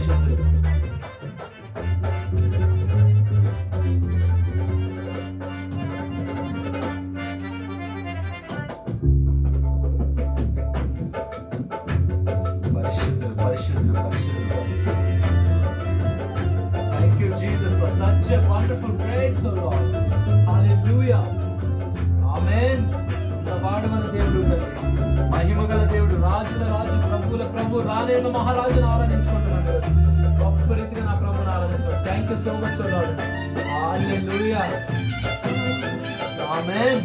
పరిశుద్ధుడు. Thank you, Jesus, for such a wonderful praise, O Lord. Hallelujah. Amen. వాడు మన దేవుడు, మహిమగల దేవుడు, రాజుల రాజు, ప్రభుల ప్రభు, రాలేని మహారాజును ఆరాధించుకుంటున్నాను. గొప్ప రీతిగా నా ప్రభుని ఆరాధించుకున్నాను. Thank you so much Lord. హల్లెలూయా. ఆమేన్.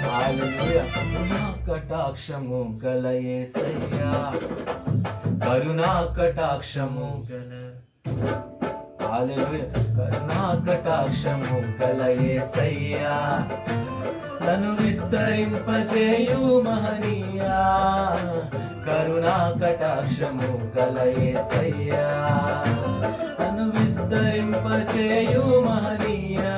హల్లెలూయా. కటాక్షము గల యేసయ్యా, కరుణా కటాక్షము గల, హల్లెలూయా, కరుణా కటాక్షము గల యేసయ్యా, నన్ను విస్తరింపజేయు మహనీయా, కరుణా కటాక్షము గల యేసయ్యా, నన్ను విస్తరింపజేయు మహనీయా,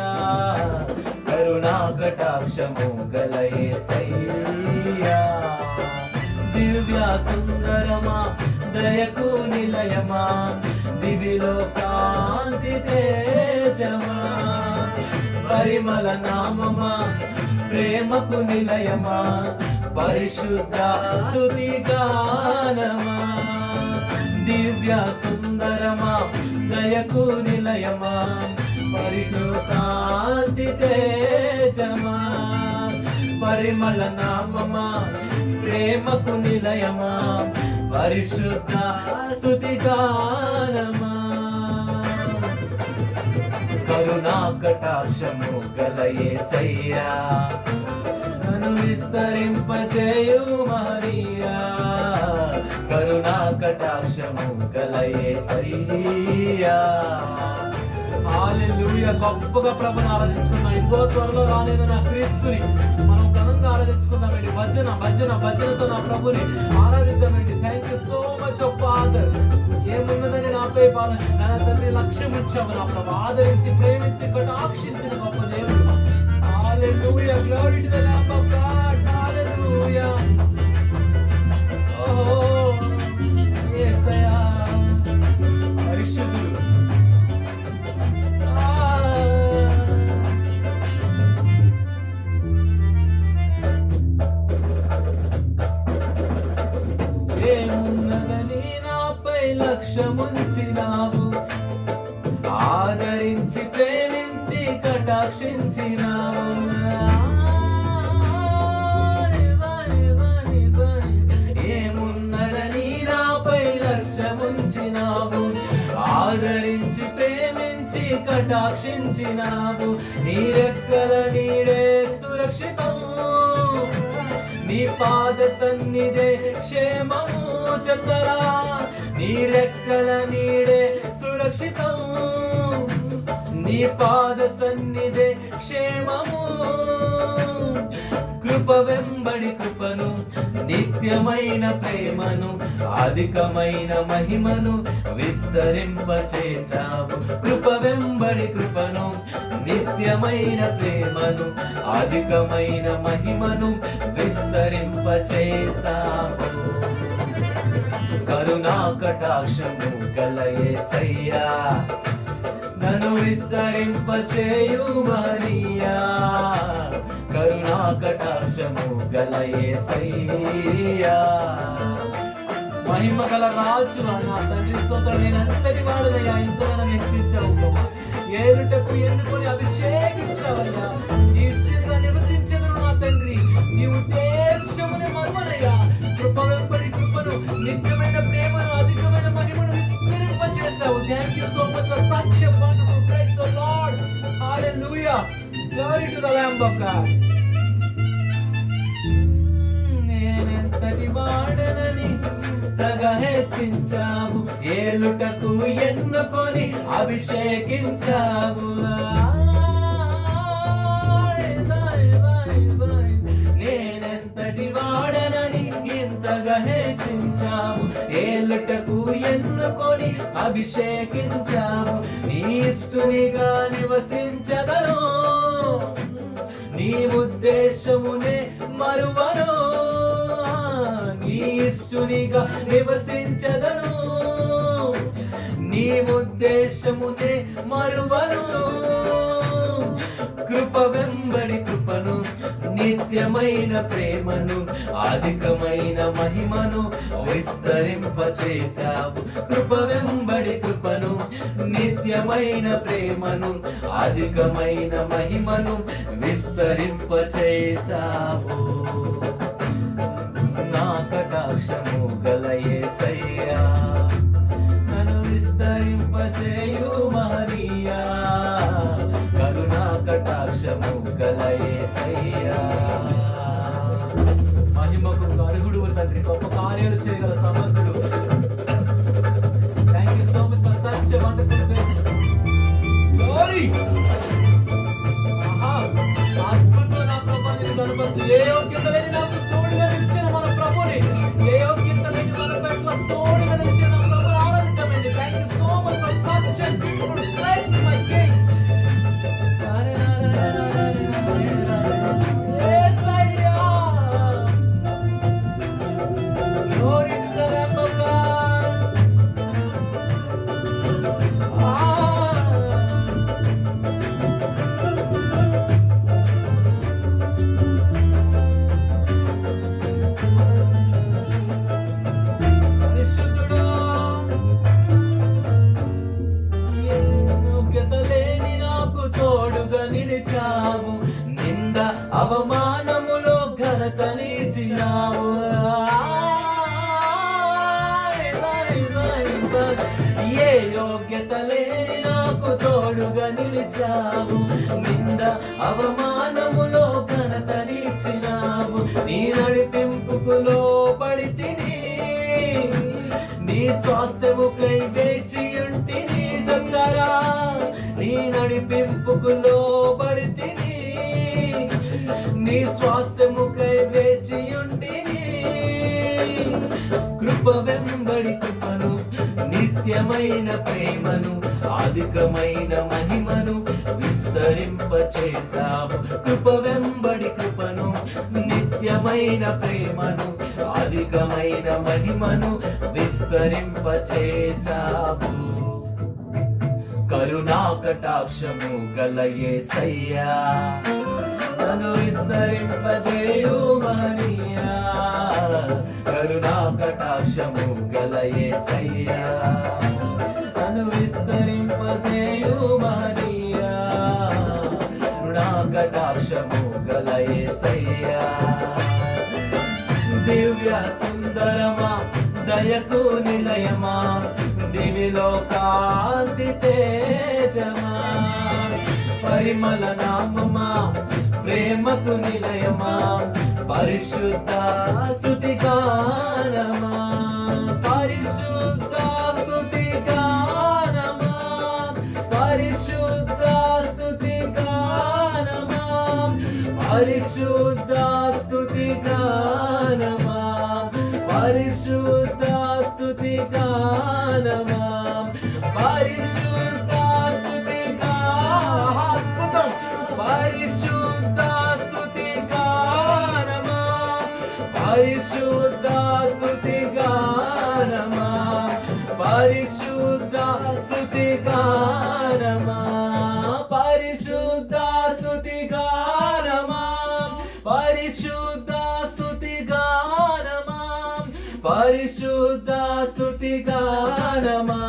కరుణా కటాక్షము గల యేసయ్యా, దివ్య సుందరమా, దయకు నిలయమా, దివిలో కాంతి తేజమా, పరిమళ నామమా, ప్రేమకు నిలయమా, పరిశుద్ధ స్తుతి గానమా, దివ్య సుందరమా, దయకు నిలయమా, పరిశుద్ధాంతి తేజమా, పరిమళ నామమా, ప్రేమకు నిలయమా, పరిశుద్ధ స్తుతి గానమా, కరుణా కటాక్షము గల యేసయ్యా, నన్ను విస్తరింపజేయు మహనీయా, కరుణా కటాక్షము గల యేసయ్యా. హల్లెలూయా. గొప్పగా ప్రభుని ఆరాధించుకున్నాం. ఇదిగో త్వరలో రాలేను నా క్రీస్తుని మనం ఘనంగా ఆరాధించుకుందామండి. భజన భజన భజనతో నా ప్రభుని ఆరాధిద్దామండి. Thank you so much Father. ఏమున్నదని నాపై పాలన నా తండ్రి లక్ష్యం ఇచ్చాము. నా ప్రభు ఆదరించి ప్రేమించి కటాక్షించిన గొప్ప దేవుడు. హల్లెలూయా. Glory to the Lamb of God. హల్లెలూయా. ఓహో యేసయ్యా పరిశుద్ధుడు. ఏమున్నదని నాపై లక్ష్యముంచినావు, ఆదరించి ప్రేమించి కటాక్షించినావు, ఏమున్నదని నాపై లక్ష్యముంచినావు, ఆదరించి ప్రేమించి కటాక్షించినావు, నీ రెక్కల నీడే సురక్షితం, నీ పాద సన్నిధే క్షేమము చక్కరా, నీ రెక్కల నీడే సురక్షితం, నీ పాద సన్నిధే క్షేమము, కృప వెంబడి కృపను, నిత్యమైన ప్రేమను, అధికమైన మహిమను విస్తరింపచేసావు, కృప వెంబడి కృపను, నిత్యమైన ప్రేమను, అధికమైన మహిమను విస్తరింపచేసావు, కరుణా కటాక్షము గల యేసయ్యా, నన్ను విస్తరింపచేయు మహనీయా, కరుణా కటాక్షము గల యేసయ్యా. మహిమ గల రాజు నా తండ్రి స్తోత్రం. నేను అంతటి వాడునయ్యా, ఇంతగా హెచ్చించావు, ఏలుటకు ఎన్నుకొని అభిషేకించావయ్యా, నీ స్థితిగా నివసించను నా తండ్రి, నీ ఉద్దేశముని మరువనయ్యా, కృప వెంబడి కృపను, నిత్యమైన ప్రేమను, అధికమైన మహిమను విస్తరింపచేస్తావు. Thank you so much for such a wonderful praise the Lord. హల్లెలూయా. Glory to the Lamb of God. నేనెంతటి వాడనని తగ హెచ్చించావు, ఏలుటకు ఎన్నుకొని అభిషేకించావు, నేనెంతటి వాడనని ఇంతగా హెచ్చించావు, ఏలుటకు ఎన్నుకొని అభిషేకించావు, నీ ఇష్టునిగా నివసించగను, నీ ఉద్దేశమునే మరువను, నీ ఇష్ట ఇష్టునిగా నివసించదను, నీ ఉద్దేశమునే మరువను. కృప వెంబడి కృపను, నిత్యమైన ప్రేమను, అధికమైన మహిమను విస్తరింపచేశావు. కృప వెంబడి కృపను, నిత్యమైన ప్రేమను, అధికమైన మహిమను విస్తరింపచేశావు. నా కటాక్షము గల యేసయ్యా, నన్ను విస్తరింపచేయుమనియా. కరుణా కటాక్షము గల యేసయ్యా. మహిమకు అర్హుడు తండ్రి, గొప్ప కార్యాలు చేయగల సమర్థుడు. Thank you so much for such a wonderful place. Glory. అద్భుతం నా ప్రభువా, నిన్ను కనపరచు. ఏ యోగ్యత లేని నాకు తోడుగా నిలిచిన మన ప్రభుని, ఏ యోగ్యత లేని మన పట్ల తోడుగా నిలిచిన నా ప్రభుని ఆరాధించండి. Thank you so much for such a beautiful place my king. నింద అవమానములో ఘనతనిచ్చినావు. ఏ యోగ్యత లేని నాకు తోడుగా నిలిచావు, నింద అవమానములో ఘనతనిచ్చినావు. నీ నడిపింపుకు లోబడి తిని, నీ స్వాస్థ్యముకై వేచి ఉంటిని. చెప్తారా? నీ నడిపింపుకు లోబడి తిని, నీ స్వాస్థ్యముకై వేచి ఉంటిని. కృప వెంబడి కృపను, నిత్యమైన ప్రేమను, అధికమైన మహిమను విస్తరింపచేశావు. కృప వెంబడి కృపను, నిత్యమైన ప్రేమను, అధికమైన మహిమను విస్తరింపచేశావు. కరుణా కటాక్షము గల యేసయ్యా, నన్ను విస్తరింపచేయుమనియా. కరుణా కటాక్షము గల యేసయ్యా, నన్ను విస్తరింపచేయుమనియా. కరుణా కటాక్షము గల యేసయ్యా. దివ్య సుందరమా, దయకు నిలయమా, దివిలో కాంతి తేజమా, పరిమళ నామమా, ప్రేమకు నిలయమా, పరిశుద్ధ స్తుతి గానమా, పరిశుద్ధ స్తుతి గానమా, పరిశుద్ధ స్తుతి గానమా, పరిశుద్ధ స్తుతి గానమా, పరిశుద్ధ స్తుతి గానమా, పరిశుద్ధ స్తుతి గానమా, పరిశుద్ధ స్తుతి గానమా, పరిశుద్ధ స్తుతి గానమా, పరిశుద్ధ స్తుతి గానమా, పరిశుద్ధ స్తుతి గానమా, పరిశుద్ధ స్తుతి గానమా, పరిశుద్ధ స్తుతి గానమా,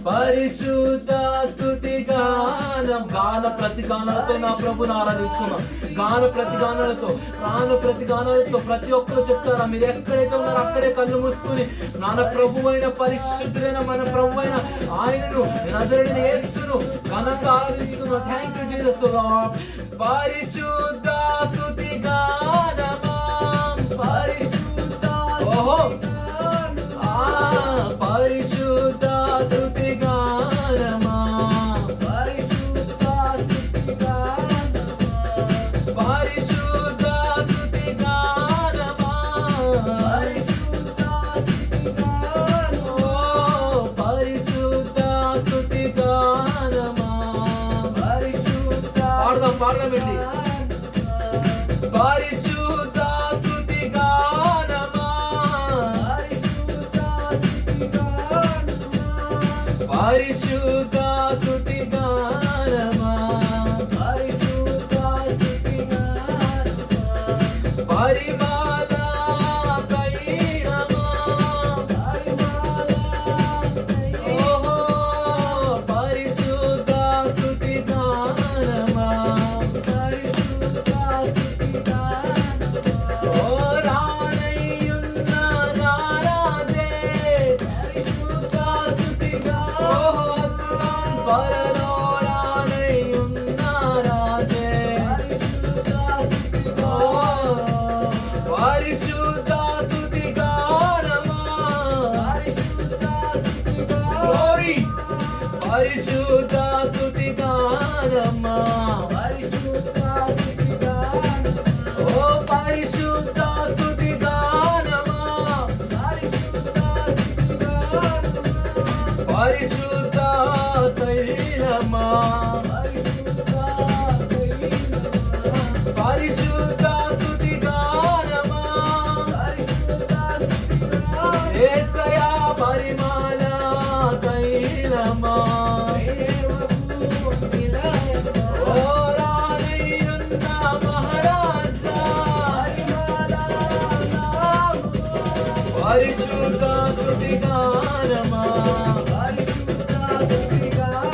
పరిశుద్ధ స్తుతి గానం. గాన ప్రతిగానాలతో నా ప్రభుని ఆరాధించుకున్నాం. గాన ప్రతిగానాలతో, గాన ప్రతిగానాలతో ప్రతి ఒక్కరు చెప్తారా? మీరు ఎక్కడైతే ఉన్నారో అక్కడే కళ్ళు మూసుకుని నాన్న ప్రభువైన పరిశుద్ధుడైన మన ప్రభువైన ఆయనను, నజరేయుడైన యేసును ఘనంగా ఆరాధించుకున్నాం. Thank you Jesus Lord. పరిశుద్ధ స్తుతి గానమా, పరిశుద్ధ ఓహో పరిశుద్ధ స్తుతి గానమా, పరిశుద్ధ స్తుతి గానమా, పరిశుద్ధ స్తుతి గానమా, పరిశుద్ధ స్తుతి గానమా, పరిశుద్ధ స్తుతి గానమా, పరిశుద్ధ పాడదాం వెళ్ళి. పరిశుద్ధ స్తుతి గానమా, పరిశుద్ధ స్తుతి గానమా, పరిశుద్ధ స్తుతి గానమా, పరిమళ తైలమా, పరిమళ తైలమా, ఓహో పరిశుద్ధ స్తుతి గానమా, పరిశుద్ధ స్తుతి గానమా, ఓ రానయ్యున్న రారాజే పరిశుద్ధ స్తుతి గానమా, ఓహో త్వరలో రానయ్యున్న రాజే పరిశుద్ధ స్తుతి గానమా, పరిశుద్ధ స్తుతి గానమా, పరిశుద్ధ స్తుతి గానమా, పరిశుద్ధ స్తుతి గానమా, పరిశుద్ధ స్తుతి గానమా, ఓ పరిశుద్ధ స్తుతి గానమా, పరిశుద్ధ స్తుతి గానమా, పరిశుద్ధ తైలమా, పరిశుద్ధ తైలమా, పరిశుద్ధ స్తుతి గానమా, పరిశుద్ధ స్తుతి గానమా, యేసయ్యా పరిమళ తైలమా, ఓ రానయ్యున్న మహారాజా పరిశుద్ధ స్తుతి గానమా, పరిశుద్ధ స్తుతి గానమా,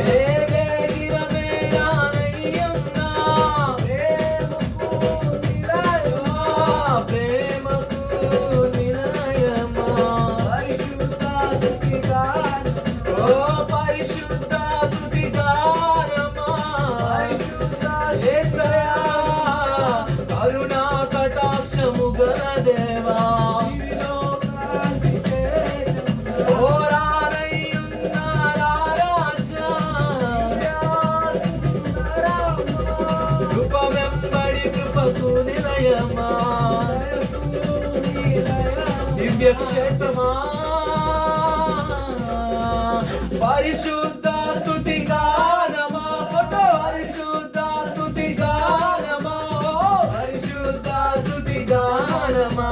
ఏ వేగిర మేరానయ్యున్న ప్రేమకు నిలయమా, పరిశుద్ధ స్తుతి గానమా, ఓ పరిశుద్ధ స్తుతి గానమా, పరిశుద్ధ యేసయ్యా కరుణా కటాక్షము గల దేవా, ఓ రానయ్యున్న రారాజా కృప వెంబడి కృపకు నిలయమా, దివ్య క్షేత్రమా, పరిశుద్ధ స్తుతి గానమా, పరిశుద్ధ స్తుతి గానమా, పరిశుద్ధ స్తుతి గానమా,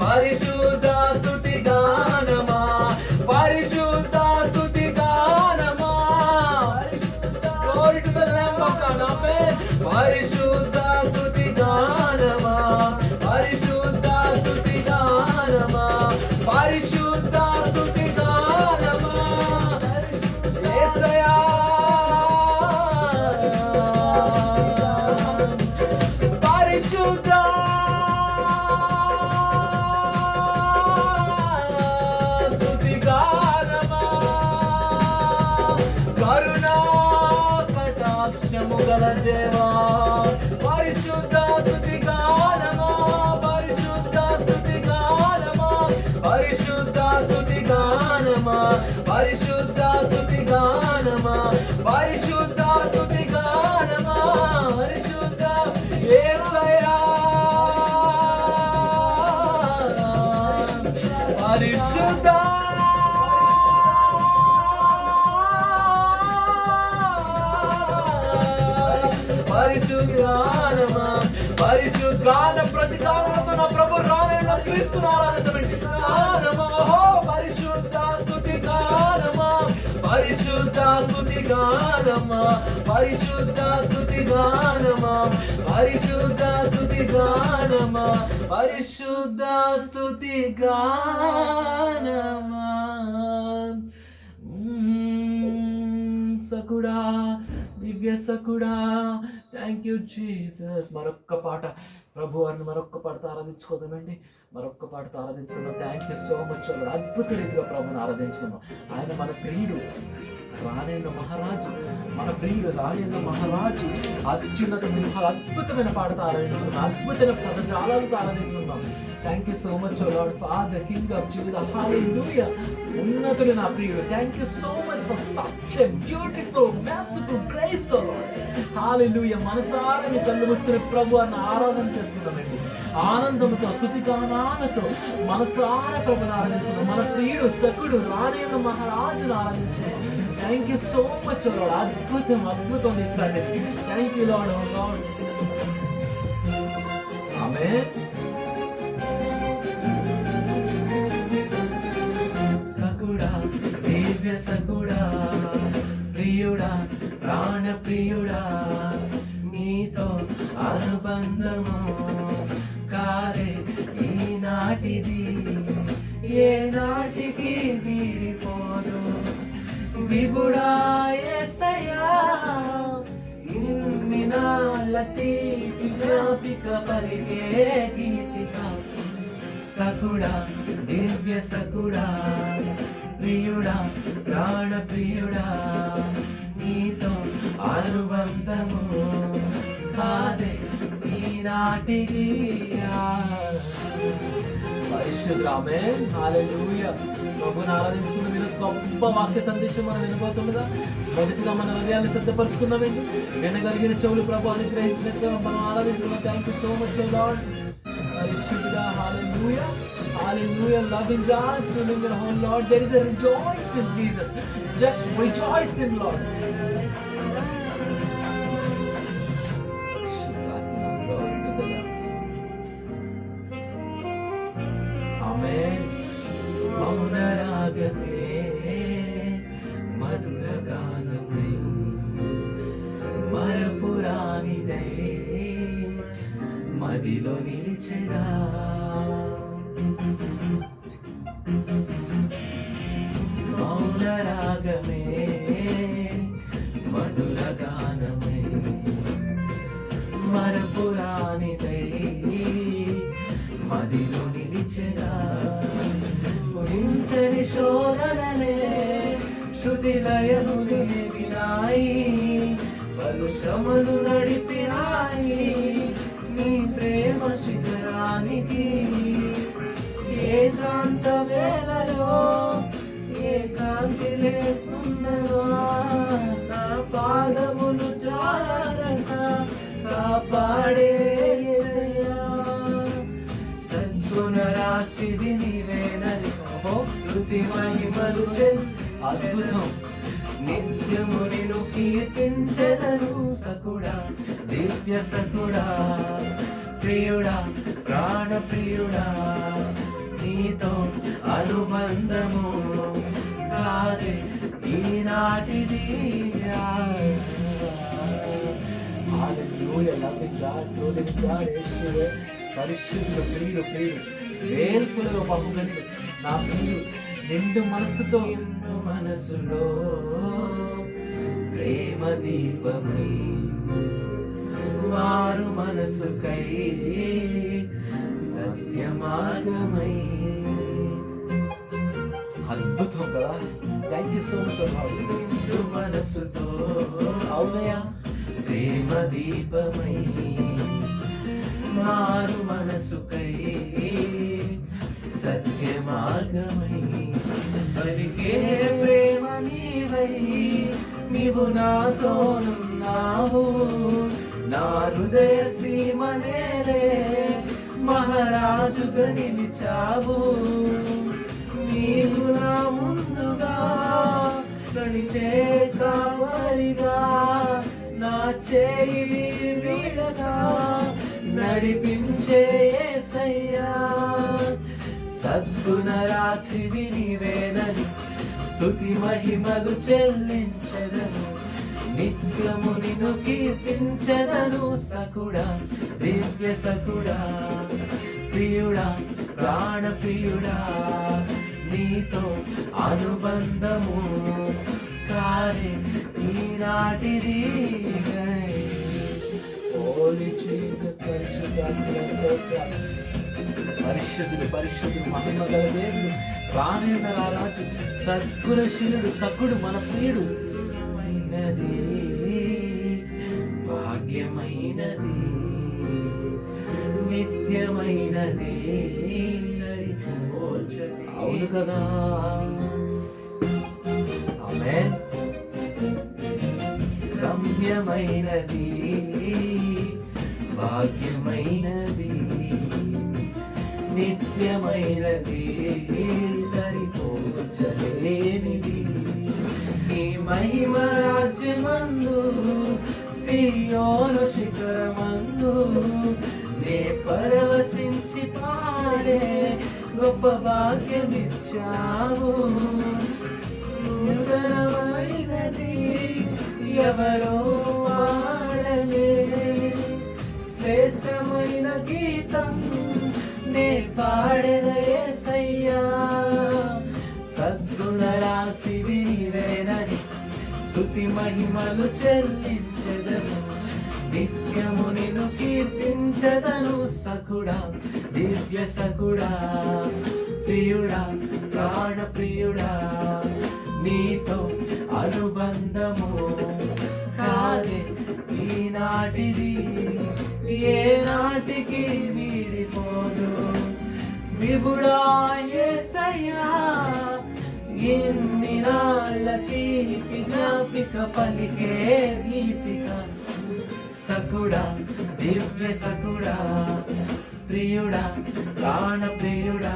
పరిశుద్ధ స్తుతి గానమా, పరిశుద్ధ స్తుతి గానమా, Glory to the Lamb of God, amen. పరిశుద్ధ స్తుతి గానమా, పరిశుద్ధ స్తుతి గానమా, పరిశుద్ధ స్తుతి గానమా, యేసయ్యా పరిశుద్ధ స్తుతి గానమా, కరుణా కటాక్షము గల దేవా, పరిశుద్ధ స్తుతి గానమా, పరిశుద్ధ స్తుతి గానమా, పరిశుద్ధ స్తుతి గానమా, పరిశుద్ధ స్తుతి గానమా, పరిశుద్ధ స్తుతి గానమా, పరిశుద్ధ యేసయ్యా పరిశుద్ధ పరిశుద్ధానమా, పరిశుద్ధాన ప్రతికారంతో నా ప్రభు రానైన క్రీస్తును ఆరాధించండి. గానమా, ఓ పరిశుద్ధ స్తుతి గానమా, పరిశుద్ధ స్తుతి గానమా, పరిశుద్ధ స్తుతి గానమా, పరిశుద్ధ స్తుతి గానమా, పరిశుద్ధ స్తుతి గానమా. సకుడా దివ్య సకుడా, థ్యాంక్ యూ జీసస్. మరొక్క పాట ప్రభు వారిని మరొక్క పాటతో ఆరాధించుకోదామండి, మరొక్క పాటతో ఆరాధించుకుందాం. Thank you so much. అద్భుత రీతిగా ప్రభుని ఆరాధించుకుందాం. ఆయన మన ప్రియుడు, రానైన మహారాజు, మన ప్రియుడు రానైన మహారాజు, అత్యున్నత సింహాలు. అద్భుతమైన పాటతో ఆరాధించుకుందాం, అద్భుతమైన పదజాలాలతో ఆరాధించుకుందాం. Thank you so much Lord Father, King of Judah, హల్లెలూయా. ఉన్నతుడు నా ప్రియుడు. Thank you so much for such a beautiful merciful grace O Lord. హల్లెలూయా. మనసారా మీ కళ్ళు మూసుకుని ప్రభు అన్న ఆరాధన చేసుకుందామండి. ఆనందంతో స్తుతిగానాలతో మనసారా ప్రభుని ఆరాధించుకుందాం. మన ప్రియుడు సకుడు రానైన మహారాజును ఆరాధించుకుందాం. Thank you so much Lord. అద్భుతం అద్భుతం ఇస్తాడు. Thank you Lord. O Lord. ఆమేన్. సకుడా దివ్య సకుడా ప్రియుడా ప్రాణ ప్రియుడా నీతో అనుబంధము కాదే ఈనాటిది ఏ నాటికి వీడిపోదు విభుడా యేసయ్యా ఇన్ని నాళ్ళ తీపి జ్ఞాపిక పలికే గీతిక సకుడా దివ్య సకుడా ప్రియుడా ప్రాణ ప్రియుడా నీతో అనుబంధము కాదే ఈనాటికి పరిశుద్ధ ఆమేన్ హల్లెలూయా. ప్రభువుని ఆరాధించుకున్న మీరు గొప్ప వాక్య సందేశం మనం వినబోతుండగా మొదటిగా మన హృదయాన్ని సిద్ధపరచుకున్నామండి. వినగలిగిన చెవులు ప్రభు అనుగ్రహించినట్టుగా మనం ఆరాధించుకున్నాం. Thank you so much Lord. పరిశుద్ధ హల్లెలూయా hallelujah. Loving God, tuning in home, Lord, there is a rejoice in Jesus. Just rejoice in Lord. Amen. మౌనరాగమే మధుర గానమై మరపురానిదై మదిలో నిలిచెరా మౌనరాగమే మధుర గానమై మరపురానిదై మదిలో నిలిచెరా ఉరించని శోధనలే శృతి లయను వినాయి పలు శ్రమలు నడిపినాయి నీ ప్రేమ శిఖరానికి ఏకాంత వేళలో ఏకాంతి లేకున్నవా నా పాదములు జారక కాపాడే యేసయ్యా సద్గుణరాశివి నీవేనని స్తుతి మహిమలు అద్భుతం నిత్యము నిన్ను కీర్తించెదను సకుడా దివ్య సకుడా ప్రియుడా ప్రాణ ప్రియుడా నీతో అనుబంధము కాదే ఈనాటిది పరిశుద్ధుడు ప్రియుడు ప్రియుడు వేల్పులలో బహుగండు నా ప్రియుడు నిండు మనసుతో నిండు మనసులో ప్రేమ దీపమై వారు మనసుకై సత్యమార్గమై అద్భుతం కదా. Thank you so much. నిండు మనసుతో అవునయా ప్రేమ దీపమై మారు మనసుకై సత్యమార్గమై పలికే ప్రేమ నీవై నీవు నాతోనున్నావు నా హృదయ సీమనేలే మహారాజుగా నిలిచావు నీవు నా ముందుగా నడిచే కావలిగా నా చేయి వీడగా నడిపించే యేసయ్యా సద్గుణ రాశివి నీవేనని స్తుతి మహిమలు చెల్లించెదను నిత్యము నిన్ను కీర్తించెదను సకుడా దివ్య సకుడా ప్రియుడా ప్రాణ ప్రియుడా నీతో అనుబంధము కాదే ఈనాటిది హోలీ జీసస్ పరిశుద్ధుడు పరిశుద్ధుడు మహిమ గల దేవుడు ప్రాణేంద్ర రాజు సద్గుణశీలుడు సకుడు మన ప్రియుడు భాగ్యమైనది నిత్యమైనది సరిపోల్చది అవును కదా. ఆమేన్. రమ్యమైనది భాగ్యమైనది నిత్యమైనది సరిపోల్చలేనిది నీ మహిమ రాజ్యమందు సియోను శిఖరమందు నే పరవశించి పాడే గొప్ప భాగ్యమిచ్చావు నూతనమైనది ఎవరో ఆడలే, శ్రేష్టమైన గీతం నే పాడెద యేసయ్యా, సద్గుణ రాశివి నీవేనని స్తుతి మహిమలు చెల్లించెదను, నిత్యము నిన్ను కీర్తించెదను. సఖుడా దివ్య సఖుడా ప్రియుడా ప్రాణ ప్రియుడా, నీతో అనుబంధము కాదే ఈనాటిది, ఏ నాటికి వీడిపోదు. విభుడా యేసయ్యా, ఎన్ని నాళ్ళ తీపి జ్ఞాపిక పలికే గీతిక. సకుడా దివ్య సకుడా ప్రియుడా ప్రాణ ప్రియుడా,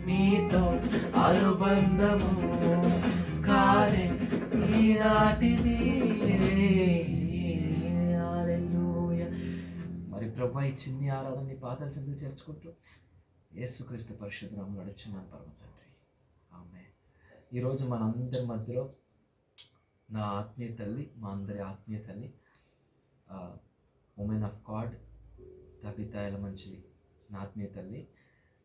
నీతో అనుబంధము కాదే ఈనాటిది. హల్లెలూయా. మరి ప్రభువా ఈ చిన్ని ఆరాధన నీ పాదాల చెందుకు చేర్చుకుంటూ యేసుక్రీస్తు పరిశుద్ధ నామములో అడుగుచున్నాను పరమ తండ్రి, ఆమేన్. ఈరోజు మనందరి మధ్యలో నా ఆత్మీయ తల్లి, మా అందరి ఆత్మీయ తల్లి, women of God Tabitha Yalamanchili, నా ఆత్మీయ తల్లి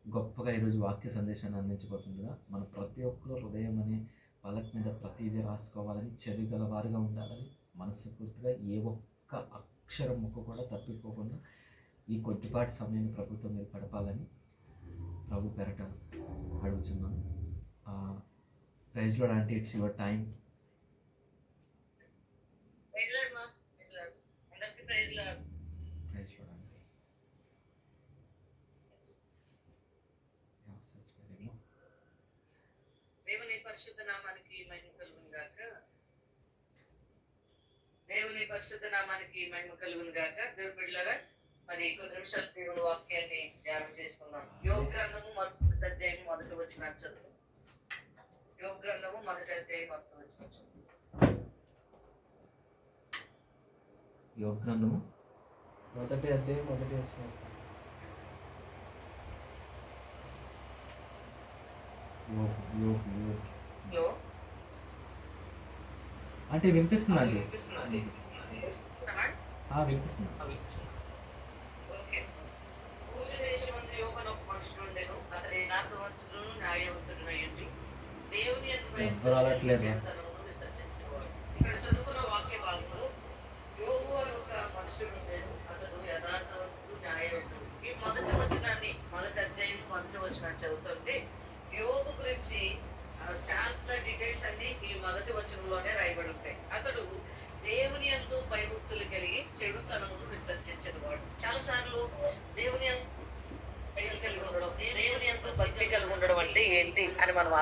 గొప్పగా ఈరోజు వాక్య సందేశాన్ని అందించబోతుండగా మన ప్రతి ఒక్కరు హృదయం అనే పలక మీద ప్రతిదీ రాసుకోవాలని, చెవి గలవారుగా ఉండాలని, మనస్ఫూర్తిగా ఏ ఒక్క అక్షరం ముక్క కూడా తప్పిపోకుండా ఈ కొద్దిపాటి సమయాన్ని ప్రభుత్వం మీరు గడపాలని ప్రభు పెరట అడుగుతున్నాను. Praise Lord aunty, it's your time. Praise Lord aunty. దేవుని పరిశుద్ధ నామానికి మహిమ కలుగును గాక. దేవుని పరిశుద్ధ నామానికి మహిమ కలుగును గాక. దేవుని బిడ్డలారా, మరి కొద్ది నిమిషాలు దేవుని వాక్యాన్ని ధ్యానం చేసుకున్నాం. యోబు గ్రంథము మొదటి అధ్యాయం మొదటి వచనం చదువు. యోబు గ్రంథము మొదటి అధ్యాయం మొదటి వచనం చదువు. యోబు గ్రంథము మొదటి అధ్యాయం మొదటి వచనం. అంటే వినిపిస్తుందా అండి? వినిపిస్తుంది. ఓకే. భూమి దేశమందు యోబు అను ఒక మనుషుడు ఉండెను. అతడు యథార్థవంతుడును న్యాయవంతుడునై ఉండి దేవుని యందు భయభక్తులతోను విసర్జించేవాడు. ఇక్కడ చదువుకున్న వాక్య భాగంలో యోబు అను ఒక మనుషుడు ఉండెను. అతడు యథార్థవంతుడు న్యాయవంతుడు. ఈ మొదటి వచనాన్ని, మొదటి అధ్యాయం మొదటి వచనాన్ని చదువుతుంటే యోబు గురించి చాలా డీటెయిల్స్ అన్ని ఈ మొదటి వచనంలోనే రాయబడి ఉంటాయి. అతడు దేవుని యందు భయభక్తులు కలిగి చెడుతనమును విసర్జించిన వాడు. చాలా సార్లు దేవుని యందు భక్తి కలిగి ఉండడం, దేవుని యందు భక్తి కలిగి ఉండడం అంటే ఏంటి అని మనం